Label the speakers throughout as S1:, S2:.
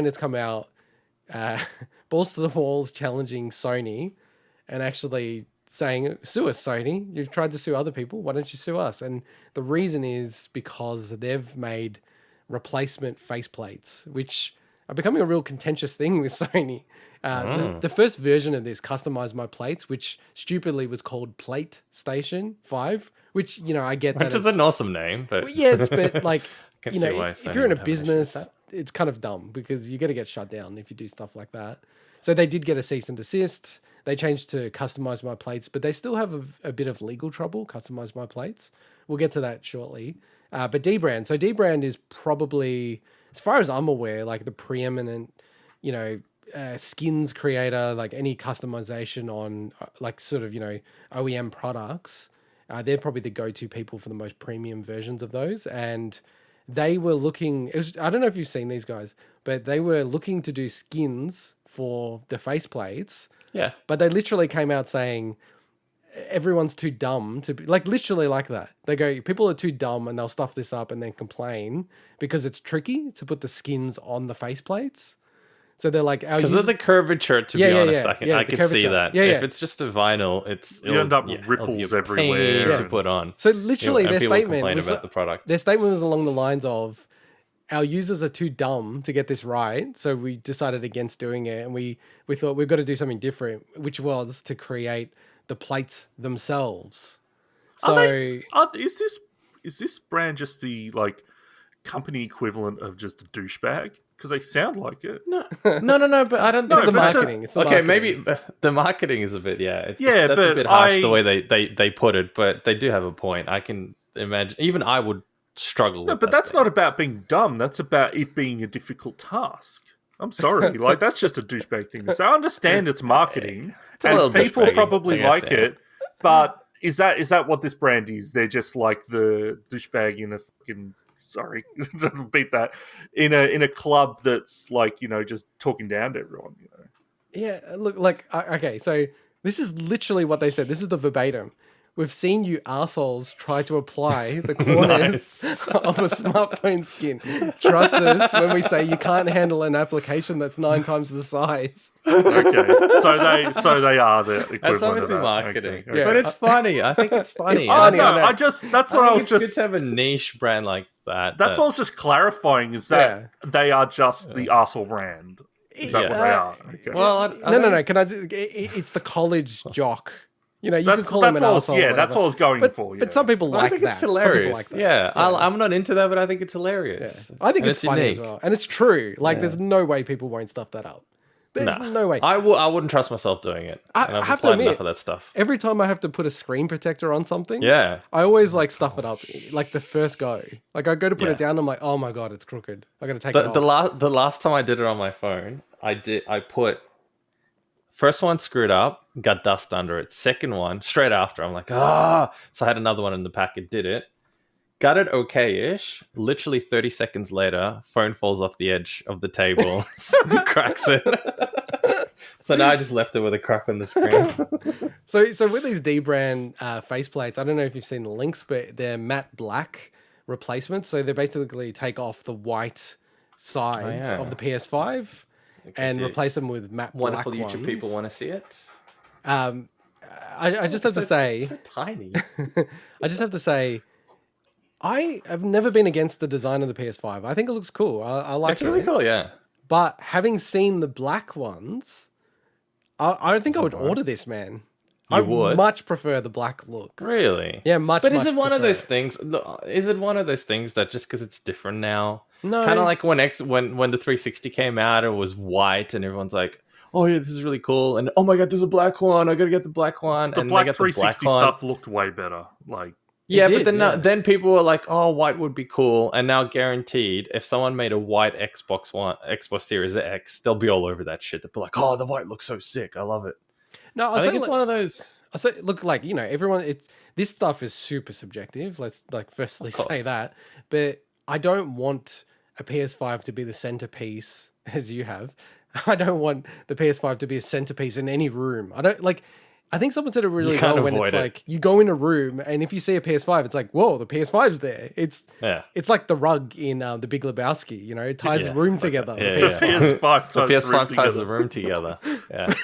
S1: has come out, uh, balls to the walls, challenging Sony, and actually saying, "Sue us, Sony. You've tried to sue other people. Why don't you sue us?" And the reason is because they've made replacement faceplates, which are becoming a real contentious thing with Sony. The first version of this customized my plates, which stupidly was called Plate Station 5, which, I get that.
S2: Which is an awesome name, but...
S1: Well, yes, but like,
S2: Can
S1: you
S2: see
S1: know,
S2: why
S1: if
S2: Sony
S1: you're in a
S2: would have an issue with
S1: business,
S2: that.
S1: it's kind of dumb because you're going to get shut down if you do stuff like that. So they did get a cease and desist. They changed to customize my plates, but they still have a bit of legal trouble, customize my plates. We'll get to that shortly. But dbrand. So dbrand is probably, as far as I'm aware, like the preeminent, skins creator, like any customization on like sort of, OEM products. They're probably the go-to people for the most premium versions of those. And they were looking, I don't know if you've seen these guys, but they were looking to do skins for the faceplates.
S2: Yeah.
S1: But they literally came out saying everyone's too dumb to be, like, literally like that. They go, people are too dumb and they'll stuff this up and then complain because it's tricky to put the skins on the faceplates. So they're like,
S2: because of the curvature, to be honest, I can see that. If it's just a vinyl,
S3: you end up with ripples everywhere
S2: to put on.
S1: So literally, their statement was
S2: about the product.
S1: Their statement was along the lines of, "Our users are too dumb to get this right, so we decided against doing it, and we thought we've got to do something different, which was to create the plates themselves." So,
S3: is this brand just the like company equivalent of just a douchebag? Because they sound like it.
S2: No. But I don't.
S1: It's the marketing. It's the marketing.
S2: Maybe the marketing is a bit. That's
S3: but
S2: a bit harsh the way they put it, but they do have a point. I can imagine. Even I would struggle.
S3: No, but that's not about being dumb. That's about it being a difficult task. I'm sorry, like that's just a douchebag thing to say. I understand it's marketing, and people probably like it, but is that what this brand is? They're just like the douchebag in a fucking. Sorry, beat that in a club that's like just talking down to everyone.
S1: Yeah, look, like okay, so this is literally what they said. This is the verbatim. "We've seen you assholes try to apply the corners of a smartphone skin. Trust us when we say you can't handle an application that's 9 times the size."
S3: Okay, so they are the equivalent.
S2: That's obviously
S3: of that.
S2: marketing,
S3: Okay.
S2: but it's funny. I think it's funny.
S1: It's funny.
S3: That's what I was just.
S2: Good to have a niche brand like that.
S3: That's what I was just clarifying. Is that they are just the arsehole brand? Is that what they are? Okay.
S2: Well,
S1: no. Can it's the college jock. You could call him an asshole.
S3: Yeah, that's what I was going for.
S1: But some people like
S2: I think
S1: that.
S2: it's hilarious.
S1: Some people like that.
S2: Yeah, I'm not into that, but I think it's hilarious.
S1: I think it's funny as well, and it's true. Like, there's no way people won't stuff that up. There's no way.
S2: I wouldn't trust myself doing it.
S1: I have to admit,
S2: enough of that stuff.
S1: Every time I have to put a screen protector on something,
S2: I
S1: always like stuff it up. Like the first go, like I go to put it down, I'm like, oh my god, it's crooked. I got to take it off.
S2: The last time I did it on my phone, I put first one screwed up, got dust under it. Second one, straight after, I'm like, so I had another one in the packet, did it. Got it okay-ish. Literally 30 seconds later, phone falls off the edge of the table, cracks it. So now I just left it with a crack on the screen.
S1: So with these dbrand faceplates, I don't know if you've seen the links, but they're matte black replacements. So they basically take off the white sides of the PS5 and replace them with matte black ones.
S2: Wonderful YouTube people want to see it.
S1: I just have to say,
S2: it's so tiny.
S1: I just have to say, I have never been against the design of the PS5. I think it looks cool. I like it.
S2: It's really cool, yeah.
S1: But having seen the black ones, I don't think I would order this, man. I would much prefer the black look.
S2: Really?
S1: Yeah, much.
S2: But is it one of those things? Is it one of those things that just because it's different now?
S1: No.
S2: Kind of like when the 360 came out, it was white, and everyone's like, "Oh yeah, this is really cool," and "Oh my god, there's a black one! I gotta get the black one."
S3: The
S2: and
S3: black 360 stuff looked way better. Like.
S2: Yeah, but then people were like, "Oh, white would be cool," and now guaranteed, if someone made a white Xbox Series X, they'll be all over that shit. They'll be like, "Oh, the white looks so sick. I love it."
S1: No,
S2: I think it's one of those.
S1: I say, look, like everyone. This stuff is super subjective. Let's firstly say that, but I don't want a PS5 to be the centerpiece as you have. I don't want the PS5 to be a centerpiece in any room. I don't like. I think someone said it really
S2: can't
S1: well when it's
S2: avoid it.
S1: like you go in a room and if you see a PS5, it's like, whoa, the PS5's there. It's like the rug in The Big Lebowski. You know, it ties the room together.
S2: Yeah,
S1: the
S2: yeah.
S3: PS5
S2: The
S3: ties
S2: PS5 ties the room together. Yeah.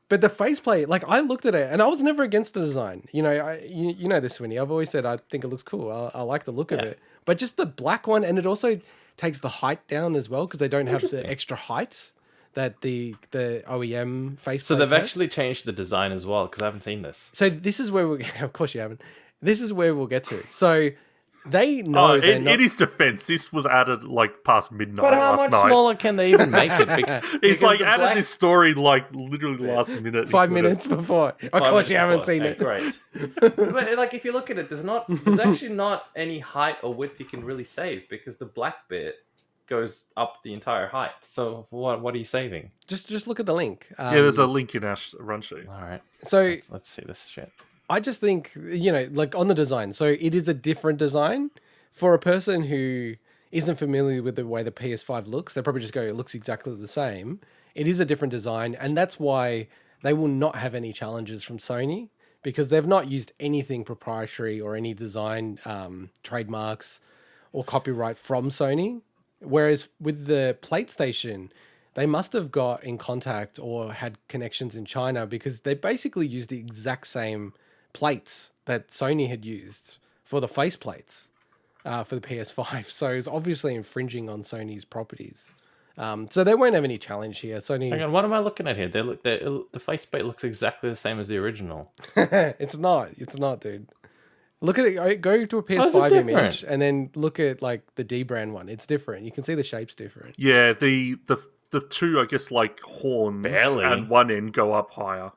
S1: But the faceplate, like I looked at it and I was never against the design. You know, you know this, Winnie. I've always said I think it looks cool. I like the look of it. But just the black one, and it also takes the height down as well because they don't have the extra height that the OEM faceplate.
S2: So they've actually changed the design as well because I haven't seen this.
S1: So this is where of course you haven't. This is where we'll get to. So they know
S3: in his defense, this was added like past midnight
S2: But how
S3: last
S2: much
S3: night.
S2: Smaller can they even make it?
S3: It's like added this story like literally last minute.
S1: 5 minutes before. Of course you haven't seen it.
S2: Great. But like if you look at it, there's actually not any height or width you can really save because the black bit goes up the entire height. So what are you saving?
S1: Just look at the link.
S3: There's a link in our run sheet.
S2: All right.
S1: So
S2: let's see this shit.
S1: I just think, you know, like on the design. So it is a different design for a person who isn't familiar with the way the PS5 looks. They probably just go, it looks exactly the same. It is a different design. And that's why they will not have any challenges from Sony because they've not used anything proprietary or any design trademarks or copyright from Sony. Whereas with the PlayStation, they must have got in contact or had connections in China because they basically used the exact same plates that Sony had used for the faceplates for the PS5. So it's obviously infringing on Sony's properties. So they won't have any challenge here. Sony.
S2: Hang on, what am I looking at here? The faceplate looks exactly the same as the original.
S1: It's not, dude. Look at it. Go to a PS5 image and then look at like the dbrand one. It's different. You can see the shape's different.
S3: Yeah, the two, I guess, like horns at one end go up higher.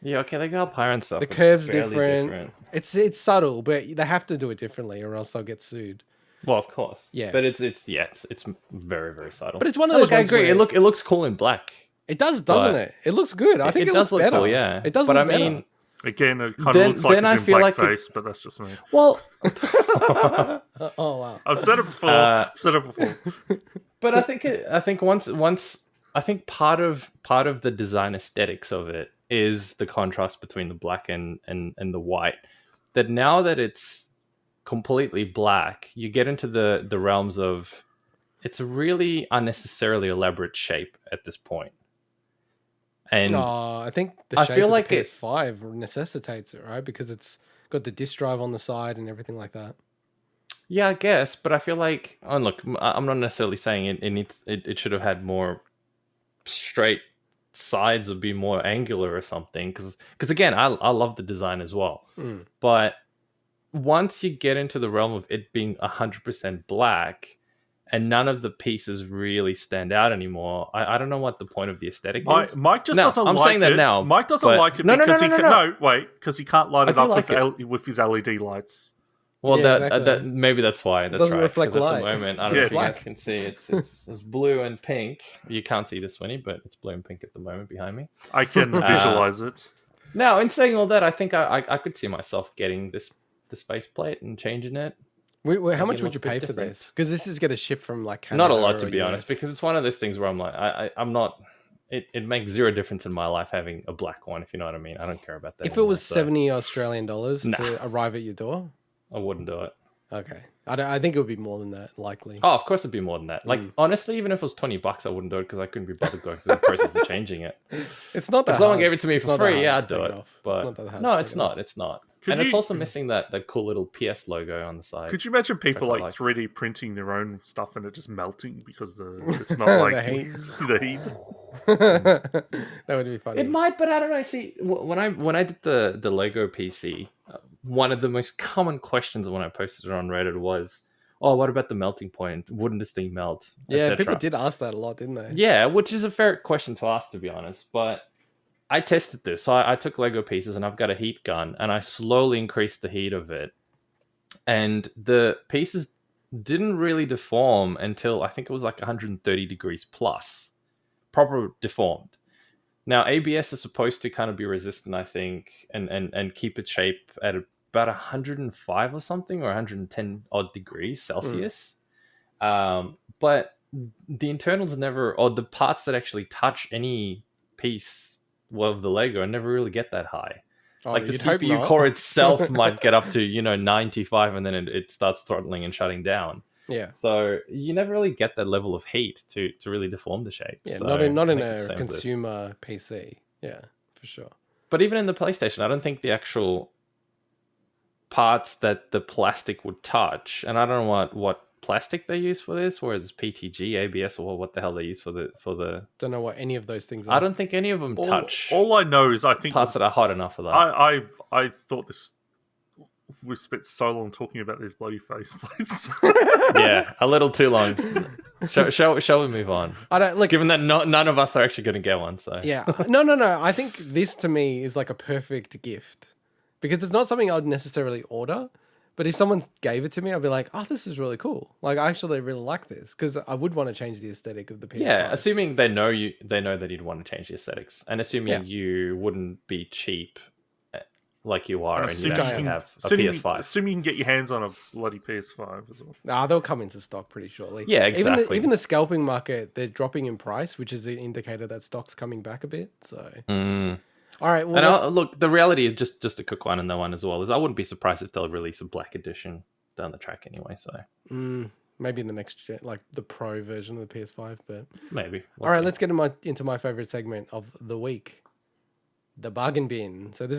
S2: Yeah, okay, they go up higher and stuff.
S1: The curve's different. It's subtle, but they have to do it differently, or else they'll get sued.
S2: Well, of course.
S1: Yeah,
S2: but it's very, very subtle.
S1: But it's one of those.
S2: Look, I agree. It looks cool in black.
S1: It does, doesn't it? It looks good. I think it does look better.
S2: Cool, yeah.
S1: It does. But I mean,
S2: better.
S3: Again, it kind of looks like it's in blackface, but that's just me.
S2: Well,
S1: oh wow,
S3: I've said it before.
S2: But I think once I think part of the design aesthetics of it is the contrast between the black and the white. That now that it's completely black, you get into the realms of it's a really unnecessarily elaborate shape at this point. And
S1: I think the shape of the PS5 necessitates it, right? Because it's got the disk drive on the side and everything like that.
S2: Yeah, I guess, but I feel like, and look, I'm not necessarily saying it should have had more straight sides or be more angular or something, because again, I love the design as well. But once you get into the realm of it being 100% black and none of the pieces really stand out anymore, I don't know what the point of the aesthetic is.
S3: Mike just doesn't like it. I'm saying that now. Mike doesn't like it because he can't light it up with his LED lights.
S2: Well, that maybe that's why. That's
S1: doesn't
S2: right.
S1: reflect light.
S2: At the moment, I don't know if you guys can see. It's blue and pink. You can't see this, Winnie, but it's blue and pink at the moment behind me.
S3: I can visualize it.
S2: Now, in saying all that, I think I could see myself getting this faceplate and changing it.
S1: How much would you pay for this? Because this is going to ship from like Canada.
S2: Not a lot, to be honest, because it's one of those things where I'm like, I'm not. It makes zero difference in my life having a black one, if you know what I mean. I don't care about that.
S1: If it was $70 Australian to arrive at your door,
S2: I wouldn't do it.
S1: Okay, I think it would be more than that, likely.
S2: Oh, of course it'd be more than that. Like honestly, even if it was $20, I wouldn't do it because I couldn't be bothered going through the process of changing it.
S1: It's not that.
S2: If someone gave it to me for free, yeah, I'd do it. But
S1: it's not.
S2: It's not. And it's also missing that cool little PS logo on the side.
S3: Could you imagine people like 3D printing their own stuff and it just melting because it's not like
S1: the heat?
S3: The heat.
S1: That would be funny.
S2: It might, but I don't know. See, when I did the Lego PC, one of the most common questions when I posted it on Reddit was, "Oh, what about the melting point? Wouldn't this thing melt?"
S1: Yeah, people did ask that a lot, didn't they?
S2: Yeah, which is a fair question to ask, to be honest, but. I tested this. So I took Lego pieces and I've got a heat gun and I slowly increased the heat of it. And the pieces didn't really deform until I think it was like 130 degrees plus. Proper deformed. Now, ABS is supposed to kind of be resistant, I think, and keep its shape at about 105 or something, or 110 odd degrees Celsius. But the internals never, or the parts that actually touch any piece of the Lego and never really get that high.
S1: Oh,
S2: Like the
S1: you'd hope
S2: CPU
S1: not.
S2: core itself might get up to 95, and then it starts throttling and shutting down.
S1: Yeah.
S2: So you never really get that level of heat to really deform the shape.
S1: Yeah,
S2: So
S1: not in
S2: I think it's the
S1: a
S2: same as this.
S1: consumer PC. Yeah, for sure.
S2: But even in the PlayStation, I don't think the actual parts that the plastic would touch, and I don't know what plastic they use for this, whether it's PTG, ABS, or what the hell they use for the.
S1: Don't know what any of those things are.
S2: I don't think any of them touch
S3: All I know is I think
S2: parts that are hot enough for that.
S3: I thought this. We spent so long talking about these bloody faceplates.
S2: Yeah, a little too long. Shall we move on?
S1: I don't look.
S2: Given that none of us are actually going to get one, so
S1: Yeah, no. I think this to me is like a perfect gift because it's not something I'd necessarily order. But if someone gave it to me, I'd be like, "Oh, this is really cool! Like, I actually really like this because I would want to change the aesthetic of the PS5."
S2: Yeah, assuming they know that you'd want to change the aesthetics, and assuming you wouldn't be cheap, like you are, and you actually have a PS5.
S3: Assuming you can get your hands on a bloody PS5 as well.
S1: They'll come into stock pretty shortly.
S2: Yeah, exactly.
S1: Even the scalping market, they're dropping in price, which is an indicator that stock's coming back a bit. So, all right. Well,
S2: and look, the reality is just a quick one in that one as well is I wouldn't be surprised if they'll release a black edition down the track anyway. So
S1: maybe in the next gen, like the Pro version of the PS5, but
S2: maybe.
S1: All right, let's get into my favorite segment of the week, the bargain bin. So this is